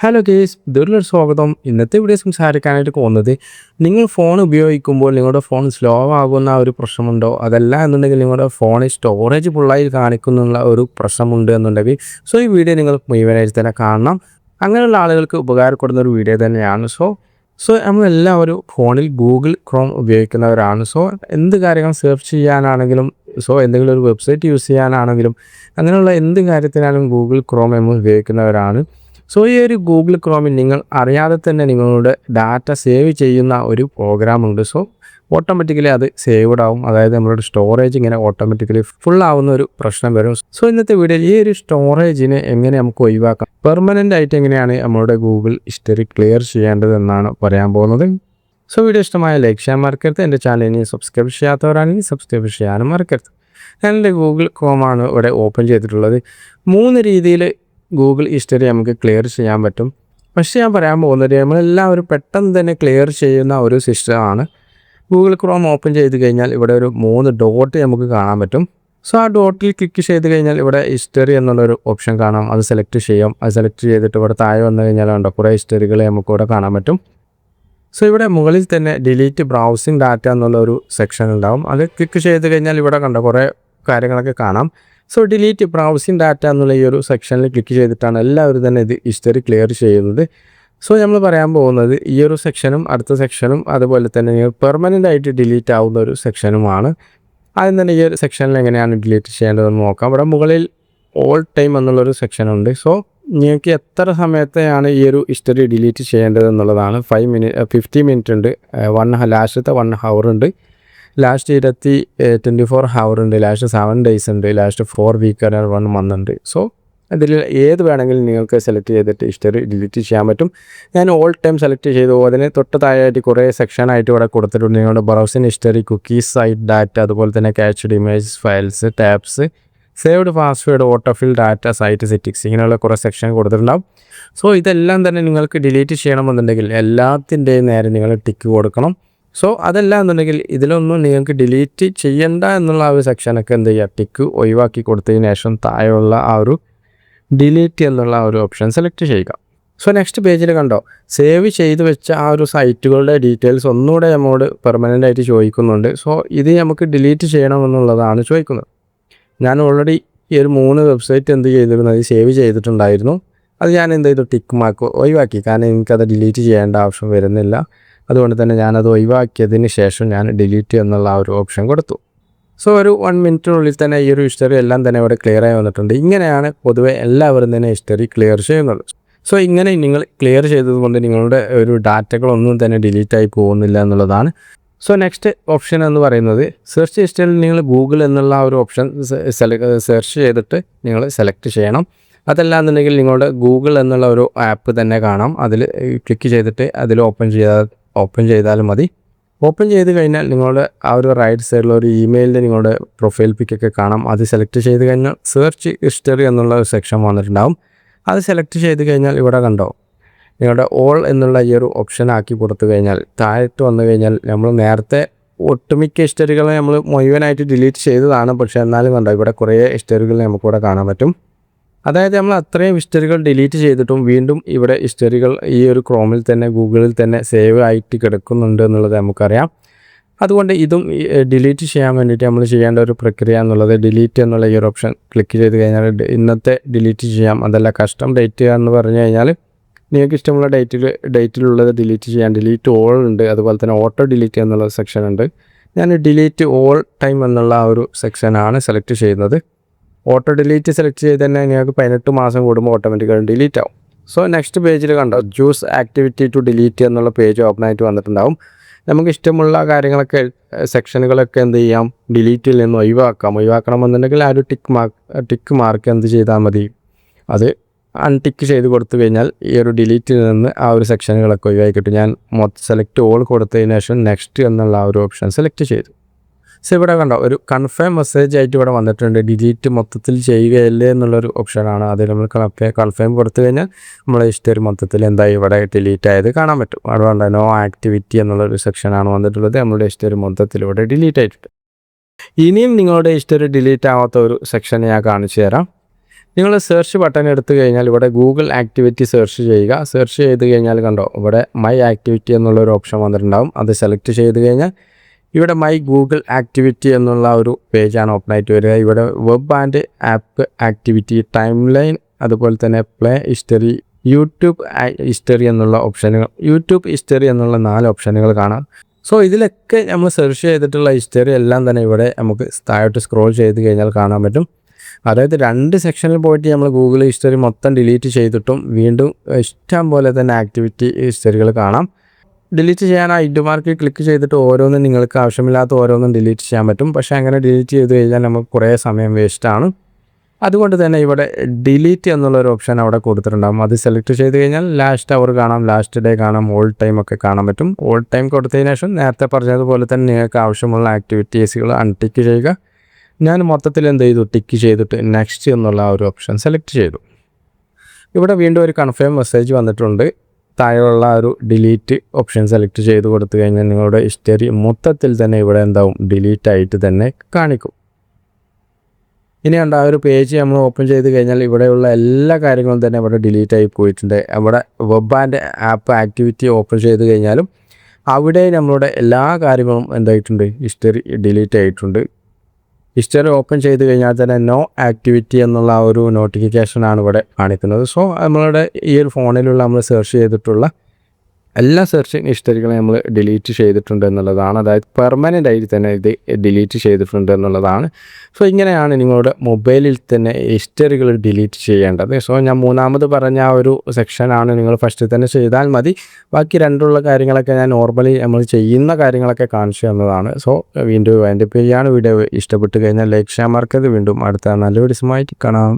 Hello guys ഇതിലൊരു സ്വാഗതം. ഇന്നത്തെ വീഡിയോ സംസാരിക്കാനായിട്ട് പോകുന്നത്, നിങ്ങൾ ഫോൺ ഉപയോഗിക്കുമ്പോൾ നിങ്ങളുടെ ഫോൺ സ്ലോ ആകുന്ന ഒരു പ്രശ്നമുണ്ടോ, അതല്ല എന്നുണ്ടെങ്കിൽ നിങ്ങളുടെ ഫോണിൽ സ്റ്റോറേജ് ഫുള്ളായി കാണിക്കുന്നുള്ള ഒരു പ്രശ്നമുണ്ട് എന്നുണ്ടെങ്കിൽ ഈ വീഡിയോ നിങ്ങൾ മുഴുവനായിട്ട് തന്നെ കാണണം. അങ്ങനെയുള്ള ആളുകൾക്ക് ഉപകാരപ്പെടുന്ന ഒരു വീഡിയോ തന്നെയാണ്. നമ്മളെല്ലാവരും ഫോണിൽ ഗൂഗിൾ ക്രോം ഉപയോഗിക്കുന്നവരാണ്. എന്ത് കാര്യങ്ങൾ സെർച്ച് ചെയ്യാനാണെങ്കിലും എന്തെങ്കിലും ഒരു വെബ്സൈറ്റ് യൂസ് ചെയ്യാനാണെങ്കിലും അങ്ങനെയുള്ള എന്ത് കാര്യത്തിനാലും ഗൂഗിൾ ക്രോം നമ്മൾ ഉപയോഗിക്കുന്നവരാണ്. ഈ ഒരു ഗൂഗിൾ ക്രോമിൽ നിങ്ങൾ അറിയാതെ തന്നെ നിങ്ങളുടെ ഡാറ്റ സേവ് ചെയ്യുന്ന ഒരു പ്രോഗ്രാമുണ്ട്. ഓട്ടോമാറ്റിക്കലി അത് സേവ്ഡ് ആവും. അതായത് നമ്മളുടെ സ്റ്റോറേജ് ഇങ്ങനെ ഓട്ടോമാറ്റിക്കലി ഫുൾ ആവുന്ന ഒരു പ്രശ്നം വരും. ഇന്നത്തെ വീഡിയോയിൽ ഈ ഒരു സ്റ്റോറേജിനെ എങ്ങനെ നമുക്ക് ഒഴിവാക്കാം, പെർമനൻ്റ് ആയിട്ട് എങ്ങനെയാണ് നമ്മളുടെ ഗൂഗിൾ ഹിസ്റ്ററി ക്ലിയർ ചെയ്യേണ്ടതെന്നാണ് പറയാൻ പോകുന്നത്. വീഡിയോ ഇഷ്ടമായ ലൈക്ക് ചെയ്യാൻ മറക്കരുത്. എൻ്റെ ചാനൽ ഇനി സബ്സ്ക്രൈബ് ചെയ്യാത്തവരാണെങ്കിൽ സബ്സ്ക്രൈബ് ചെയ്യാനും മറക്കരുത്. ഞാൻ എൻ്റെ ഗൂഗിൾ ക്രോമാണ് ഇവിടെ ഓപ്പൺ ചെയ്തിട്ടുള്ളത്. 3 രീതിയിൽ ഗൂഗിൾ ഹിസ്റ്ററി നമുക്ക് ക്ലിയർ ചെയ്യാൻ പറ്റും. പക്ഷേ ഞാൻ പറയാൻ പോകുന്നത്, നമ്മളെല്ലാവരും പെട്ടെന്ന് തന്നെ ക്ലിയർ ചെയ്യുന്ന ഒരു സിസ്റ്റമാണ്. ഗൂഗിൾ ക്രോം ഓപ്പൺ ചെയ്ത് കഴിഞ്ഞാൽ ഇവിടെ ഒരു 3 ഡോട്ട് നമുക്ക് കാണാൻ പറ്റും. ആ ഡോട്ടിൽ ക്ലിക്ക് ചെയ്ത് കഴിഞ്ഞാൽ ഇവിടെ ഹിസ്റ്ററി എന്നുള്ളൊരു ഓപ്ഷൻ കാണാം. അത് സെലക്ട് ചെയ്യാം. അത് സെലക്ട് ചെയ്തിട്ട് ഇവിടെ താഴെ വന്നു കഴിഞ്ഞാൽ ഉണ്ടോ കുറേ ഹിസ്റ്ററികൾ നമുക്കിവിടെ കാണാൻ പറ്റും. ഇവിടെ മുകളിൽ തന്നെ ഡിലീറ്റ് ബ്രൗസിംഗ് ഡാറ്റ എന്നുള്ളൊരു സെക്ഷൻ ഉണ്ടാവും. അത് ക്ലിക്ക് ചെയ്ത് കഴിഞ്ഞാൽ ഇവിടെ കണ്ടോ കുറേ കാര്യങ്ങളൊക്കെ കാണാം. ഡിലീറ്റ് ബ്രൗസിംഗ് ഡാറ്റ എന്നുള്ള ഈ ഒരു സെക്ഷനിൽ ക്ലിക്ക് ചെയ്തിട്ടാണ് എല്ലാവരും തന്നെ ഇത് ഹിസ്റ്ററി ക്ലിയർ ചെയ്യുന്നത്. നമ്മൾ പറയാൻ പോകുന്നത് ഈ ഒരു സെക്ഷനും അടുത്ത സെക്ഷനും അതുപോലെ തന്നെ പെർമനൻ്റ് ആയിട്ട് ഡിലീറ്റ് ആവുന്ന ഒരു സെക്ഷനുമാണ്. ആദ്യം തന്നെ ഈ ഒരു സെക്ഷനിൽ എങ്ങനെയാണ് ഡിലീറ്റ് ചെയ്യേണ്ടതെന്ന് നോക്കാം. ഇവിടെ മുകളിൽ ഓൾ ടൈം എന്നുള്ളൊരു സെക്ഷനുണ്ട്. നിങ്ങൾക്ക് എത്ര സമയത്തെയാണ് ഈ ഒരു ഹിസ്റ്ററി ഡിലീറ്റ് ചെയ്യേണ്ടത് എന്നുള്ളതാണ്. 50 മിനിറ്റ് ഉണ്ട്, ലാസ്റ്റത്തെ 1 ഹവർ ഉണ്ട്, ലാസ്റ്റ് 24 ഹവർ ഉണ്ട്, ലാസ്റ്റ് 7 ഡേയ്സ് ഉണ്ട്, ലാസ്റ്റ് 4 വീക്ക് 1 മന്ത് ഉണ്ട്. അതിൽ ഏത് വേണമെങ്കിലും നിങ്ങൾക്ക് സെലക്ട് ചെയ്തിട്ട് ഹിസ്റ്ററി ഡിലീറ്റ് ചെയ്യാൻ പറ്റും. ഞാൻ ഓൾ ടൈം സെലക്ട് ചെയ്തു. അതിന് തൊട്ട് താഴെയായിട്ട് കുറേ സെക്ഷനായിട്ട് ഇവിടെ കൊടുത്തിട്ടുണ്ട്. നിങ്ങളുടെ browsing history, cookies, site data, അതുപോലെ തന്നെ cached image files, tabs, saved password, autofill data, site settings, ഇങ്ങനെയുള്ള കുറേ സെക്ഷൻ കൊടുത്തിട്ടുണ്ടാവും. ഇതെല്ലാം തന്നെ നിങ്ങൾക്ക് ഡിലീറ്റ് ചെയ്യണമെന്നുണ്ടെങ്കിൽ എല്ലാത്തിൻ്റെയും നേരെ നിങ്ങൾ ടിക്ക് കൊടുക്കണം. അതല്ല എന്നുണ്ടെങ്കിൽ ഇതിലൊന്നും നിങ്ങൾക്ക് ഡിലീറ്റ് ചെയ്യണ്ട എന്നുള്ള ആ ഒരു സെക്ഷനൊക്കെ എന്ത് ചെയ്യുക, ടിക്ക് ഒഴിവാക്കി കൊടുത്തതിന് ശേഷം താഴെയുള്ള ആ ഒരു ഡിലീറ്റ് എന്നുള്ള ആ ഒരു ഓപ്ഷൻ സെലക്ട് ചെയ്യുക. നെക്സ്റ്റ് പേജിൽ കണ്ടോ സേവ് ചെയ്ത് വെച്ച ആ ഒരു സൈറ്റുകളുടെ ഡീറ്റെയിൽസ് ഒന്നുകൂടെ നമ്മോട് പെർമനൻ്റ് ആയിട്ട് ചോദിക്കുന്നുണ്ട്. ഇത് നമുക്ക് ഡിലീറ്റ് ചെയ്യണമെന്നുള്ളതാണ് ചോദിക്കുന്നത്. ഞാൻ ഓൾറെഡി ഈ ഒരു 3 വെബ്സൈറ്റ് എന്ത് ചെയ്തിരുന്നത് സേവ് ചെയ്തിട്ടുണ്ടായിരുന്നു. അത് ഞാൻ എന്ത് ചെയ്തു, ടിക്ക് മാർക്ക് ഒഴിവാക്കി. കാരണം എനിക്കത് ഡിലീറ്റ് ചെയ്യേണ്ട ആവശ്യം വരുന്നില്ല. അതുകൊണ്ട് തന്നെ ഞാനത് ഒഴിവാക്കിയതിന് ശേഷം ഞാൻ ഡിലീറ്റ് എന്നുള്ള ആ ഒരു ഓപ്ഷൻ കൊടുത്തു. ഒരു 1 മിനിറ്റിനുള്ളിൽ തന്നെ ഈ ഒരു ഹിസ്റ്ററി എല്ലാം തന്നെ ഇവിടെ ക്ലിയർ ആയി വന്നിട്ടുണ്ട്. ഇങ്ങനെയാണ് പൊതുവെ എല്ലാവരും തന്നെ ഹിസ്റ്ററി ക്ലിയർ ചെയ്യുന്നത്. ഇങ്ങനെ നിങ്ങൾ ക്ലിയർ ചെയ്തതുകൊണ്ട് നിങ്ങളുടെ ഒരു ഡാറ്റകളൊന്നും തന്നെ ഡിലീറ്റ് ആയി പോകുന്നില്ല എന്നുള്ളതാണ്. നെക്സ്റ്റ് ഓപ്ഷൻ എന്ന് പറയുന്നത്, സെർച്ച് ഹിസ്റ്ററിയിൽ നിങ്ങൾ ഗൂഗിൾ എന്നുള്ള ആ ഒരു ഓപ്ഷൻ സെർച്ച് ചെയ്തിട്ട് നിങ്ങൾ സെലക്ട് ചെയ്യണം. അതല്ല എന്നുണ്ടെങ്കിൽ നിങ്ങളുടെ ഗൂഗിൾ എന്നുള്ള ഒരു ആപ്പ് തന്നെ കാണാം. അതിൽ ക്ലിക്ക് ചെയ്തിട്ട് അതിൽ ഓപ്പൺ ചെയ്താലും മതി. ഓപ്പൺ ചെയ്ത് കഴിഞ്ഞാൽ നിങ്ങളുടെ ആ ഒരു റൈറ്റ് സൈഡിൽ ഒരു ഇമെയിലിൽ നിങ്ങളുടെ പ്രൊഫൈൽ പിക്കൊക്കെ കാണാം. അത് സെലക്ട് ചെയ്ത് കഴിഞ്ഞാൽ സെർച്ച് ഹിസ്റ്ററി എന്നുള്ള ഒരു സെക്ഷൻ വന്നിട്ടുണ്ടാവും. അത് സെലക്ട് ചെയ്ത് കഴിഞ്ഞാൽ ഇവിടെ കണ്ടോ നിങ്ങളുടെ ഓൾ എന്നുള്ള ഈ ഒരു ഓപ്ഷൻ ആക്കി കൊടുത്തു കഴിഞ്ഞാൽ താഴത്ത് വന്നു കഴിഞ്ഞാൽ നമ്മൾ നേരത്തെ ഒട്ടുമിക്ക ഹിസ്റ്ററികളെ നമ്മൾ മുഴുവനായിട്ട് ഡിലീറ്റ് ചെയ്തതാണ്. പക്ഷേ എന്നാലും കണ്ടോ ഇവിടെ കുറേ ഹിസ്റ്ററികൾ നമുക്കിവിടെ കാണാൻ പറ്റും. അതായത് നമ്മൾ അത്രയും ഹിസ്റ്ററികൾ ഡിലീറ്റ് ചെയ്തിട്ടും വീണ്ടും ഇവിടെ ഹിസ്റ്ററികൾ ഈ ഒരു ക്രോമിൽ തന്നെ ഗൂഗിളിൽ തന്നെ സേവ് ആയിട്ട് കിടക്കുന്നുണ്ട് എന്നുള്ളത് നമുക്കറിയാം. അതുകൊണ്ട് ഇതും ഡിലീറ്റ് ചെയ്യാൻ വേണ്ടിയിട്ട് നമ്മൾ ചെയ്യേണ്ട ഒരു പ്രക്രിയ എന്നുള്ളത്, ഡിലീറ്റ് എന്നുള്ള ഈ ഒരു ഓപ്ഷൻ ക്ലിക്ക് ചെയ്ത് കഴിഞ്ഞാൽ ഇന്നത്തെ ഡിലീറ്റ് ചെയ്യാം. അതല്ല കസ്റ്റം ഡേറ്റ് എന്ന് പറഞ്ഞു കഴിഞ്ഞാൽ നിങ്ങൾക്ക് ഇഷ്ടമുള്ള ഡേറ്റിലുള്ളത് ഡിലീറ്റ് ചെയ്യാൻ ഡിലീറ്റ് ഓൾ ഉണ്ട്. അതുപോലെ തന്നെ ഓട്ടോ ഡിലീറ്റ് എന്നുള്ള സെക്ഷൻ ഉണ്ട്. ഞാൻ ഡിലീറ്റ് ഓൾ ടൈം എന്നുള്ള ആ ഒരു സെക്ഷനാണ് സെലക്ട് ചെയ്യുന്നത്. ഓട്ടോ ഡിലീറ്റ് സെലക്ട് ചെയ്ത് തന്നെ നിങ്ങൾക്ക് 18 മാസം കൂടുമ്പോൾ ഓട്ടോമാറ്റിക്കായി ഡിലീറ്റ് ആവും. നെക്സ്റ്റ് പേജിൽ കണ്ടോ ചൂസ് ആക്ടിവിറ്റി ടു ഡിലീറ്റ് എന്നുള്ള പേജ് ഓപ്പൺ ആയിട്ട് വന്നിട്ടുണ്ടാവും. നമുക്ക് ഇഷ്ടമുള്ള കാര്യങ്ങളൊക്കെ സെക്ഷനുകളൊക്കെ എന്ത് ചെയ്യാം, ഡിലീറ്റിൽ നിന്ന് ഒഴിവാക്കണമെന്നുണ്ടെങ്കിൽ ആ ഒരു ടിക്ക് മാർക്ക് എന്ത് ചെയ്താൽ മതി, അത് അൺടിക്ക് ചെയ്ത് കൊടുത്തു കഴിഞ്ഞാൽ ഈ ഒരു ഡിലീറ്റിൽ നിന്ന് ആ ഒരു സെക്ഷനുകളൊക്കെ ഒഴിവാക്കി കിട്ടും. ഞാൻ സെലക്ട് ഓൾ കൊടുത്തതിന് ശേഷം നെക്സ്റ്റ് എന്നുള്ള ആ ഒരു ഓപ്ഷൻ സെലക്ട് ചെയ്തു. ഇവിടെ കണ്ടോ ഒരു കൺഫേം മെസ്സേജ് ആയിട്ട് ഇവിടെ വന്നിട്ടുണ്ട്. ഡിലീറ്റ് മൊത്തത്തിൽ ചെയ്യുകയല്ലേ എന്നുള്ളൊരു ഓപ്ഷനാണ്. അതിൽ നമ്മൾ കൺഫേം കൊടുത്തു കഴിഞ്ഞാൽ നമ്മളെ ഹിസ്റ്ററി മൊത്തത്തിൽ എന്തായി ഇവിടെ ഡിലീറ്റ് ആയത് കാണാൻ പറ്റും. അതുകൊണ്ട് നോ ആക്ടിവിറ്റി എന്നുള്ളൊരു സെക്ഷനാണ് വന്നിട്ടുള്ളത്. നമ്മുടെ ഹിസ്റ്ററി മൊത്തത്തിൽ ഇവിടെ ഡിലീറ്റ് ആയിട്ടുണ്ട്. ഇനിയും നിങ്ങളുടെ ഹിസ്റ്ററി ഡിലീറ്റ് ആവാത്ത ഒരു സെക്ഷൻ ഞാൻ കാണിച്ചു തരാം. നിങ്ങൾ സെർച്ച് ബട്ടൺ എടുത്തു കഴിഞ്ഞാൽ ഇവിടെ ഗൂഗിൾ ആക്ടിവിറ്റി സെർച്ച് ചെയ്യുക. സെർച്ച് ചെയ്ത് കഴിഞ്ഞാൽ കണ്ടോ ഇവിടെ മൈ ആക്ടിവിറ്റി എന്നുള്ളൊരു ഓപ്ഷൻ വന്നിട്ടുണ്ടാകും. അത് സെലക്ട് ചെയ്ത് കഴിഞ്ഞാൽ ഇവിടെ മൈ ഗൂഗിൾ ആക്ടിവിറ്റി എന്നുള്ള ഒരു പേജാണ് ഓപ്പൺ ആയിട്ട് വരിക. ഇവിടെ web and app activity, time line, അതുപോലെ തന്നെ പ്ലേ ഹിസ്റ്ററി, യൂട്യൂബ് ഹിസ്റ്ററി എന്നുള്ള ഓപ്ഷനുകൾ, യൂട്യൂബ് ഹിസ്റ്ററി എന്നുള്ള 4 ഓപ്ഷനുകൾ കാണാം. സോ ഇതിലൊക്കെ നമ്മൾ സെർച്ച് ചെയ്തിട്ടുള്ള ഹിസ്റ്ററി എല്ലാം തന്നെ ഇവിടെ നമുക്ക് താഴോട്ട് സ്ക്രോൾ ചെയ്ത് കഴിഞ്ഞാൽ കാണാൻ പറ്റും. അതായത് 2 സെക്ഷനിൽ പോയിട്ട് നമ്മൾ ഗൂഗിൾ ഹിസ്റ്ററി മൊത്തം ഡിലീറ്റ് ചെയ്തിട്ടും വീണ്ടും ഇഷ്ടം പോലെ തന്നെ ആക്ടിവിറ്റി ഹിസ്റ്ററികൾ കാണാം. ഡിലീറ്റ് ചെയ്യാൻ ആ ഇൻറ്റു മാർക്ക് ക്ലിക്ക് ചെയ്തിട്ട് ഓരോന്നും നിങ്ങൾക്ക് ആവശ്യമില്ലാത്ത ഓരോന്നും ഡിലീറ്റ് ചെയ്യാൻ പറ്റും. പക്ഷേ അങ്ങനെ ഡിലീറ്റ് ചെയ്ത് കഴിഞ്ഞാൽ നമുക്ക് കുറേ സമയം വേസ്റ്റാണ്. അതുകൊണ്ട് തന്നെ ഇവിടെ ഡിലീറ്റ് എന്നുള്ളൊരു ഓപ്ഷൻ അവിടെ കൊടുത്തിട്ടുണ്ടാകും. അത് സെലക്ട് ചെയ്ത് കഴിഞ്ഞാൽ ലാസ്റ്റ് അവർ കാണാം, ലാസ്റ്റ് ഡേ കാണാം, ഓൾ ടൈം ഒക്കെ കാണാൻ പറ്റും. ഓൾ ടൈം കൊടുത്തതിന് ശേഷം നേരത്തെ പറഞ്ഞതുപോലെ തന്നെ നിങ്ങൾക്ക് ആവശ്യമുള്ള ആക്ടിവിറ്റീസുകൾ അൺടിക്ക് ചെയ്യുക. ഞാൻ മൊത്തത്തിൽ എന്ത് ചെയ്തു, ടിക്ക് ചെയ്തിട്ട് നെക്സ്റ്റ് എന്നുള്ള ആ ഒരു ഓപ്ഷൻ സെലക്ട് ചെയ്തു. ഇവിടെ വീണ്ടും ഒരു കൺഫേം മെസ്സേജ് വന്നിട്ടുണ്ട്. താഴെയുള്ള ഒരു ഡിലീറ്റ് ഓപ്ഷൻ സെലക്ട് ചെയ്ത് കൊടുത്തു കഴിഞ്ഞാൽ നിങ്ങളുടെ ഹിസ്റ്ററി മൊത്തത്തിൽ തന്നെ ഇവിടെ എന്താവും, ഡിലീറ്റ് ആയിട്ട് തന്നെ കാണിക്കും. ഇനി കണ്ട ആ ഒരു പേജ് നമ്മൾ ഓപ്പൺ ചെയ്ത് കഴിഞ്ഞാൽ ഇവിടെയുള്ള എല്ലാ കാര്യങ്ങളും തന്നെ ഇവിടെ ഡിലീറ്റ് ആയി പോയിട്ടുണ്ട്. അവിടെ web and app activity open ചെയ്ത് കഴിഞ്ഞാലും അവിടെ നമ്മളുടെ എല്ലാ കാര്യങ്ങളും എന്തായിട്ടുണ്ട്, ഹിസ്റ്ററി ഡിലീറ്റ് ആയിട്ടുണ്ട്. ഹിസ്റ്ററി ഓപ്പൺ ചെയ്ത് കഴിഞ്ഞാൽ തന്നെ നോ ആക്ടിവിറ്റി എന്നുള്ള ആ ഒരു നോട്ടിഫിക്കേഷനാണ് ഇവിടെ കാണിക്കുന്നത്. സോ നമ്മളുടെ ഈ ഒരു ഫോണിലുള്ള നമ്മൾ സെർച്ച് ചെയ്തിട്ടുള്ള എല്ലാ സെർച്ചിങ് ഹിസ്റ്ററികളും നമ്മൾ ഡിലീറ്റ് ചെയ്തിട്ടുണ്ട് എന്നുള്ളതാണ്. അതായത് പെർമനൻ്റ് ആയിട്ട് തന്നെ ഇത് ഡിലീറ്റ് ചെയ്തിട്ടുണ്ട് എന്നുള്ളതാണ്. സോ ഇങ്ങനെയാണ് നിങ്ങളുടെ മൊബൈലിൽ തന്നെ ഹിസ്റ്ററികൾ ഡിലീറ്റ് ചെയ്യേണ്ടത്. സോ ഞാൻ മൂന്നാമത് പറഞ്ഞ ആ ഒരു സെക്ഷനാണ് നിങ്ങൾ ഫസ്റ്റ് തന്നെ ചെയ്താൽ മതി. ബാക്കി രണ്ടുള്ള കാര്യങ്ങളൊക്കെ ഞാൻ നോർമലി നമ്മൾ ചെയ്യുന്ന കാര്യങ്ങളൊക്കെ കാണിച്ചു തന്നതാണ്. സോ വീണ്ടും എൻ്റെ പേജാണ്. വീഡിയോ ഇഷ്ടപ്പെട്ട് കഴിഞ്ഞാൽ ലൈക്ക് ചെയ്യാൻ മറക്കരുത്. വീണ്ടും അടുത്ത നല്ല വീഡിയോസുമായിട്ട് കാണാം.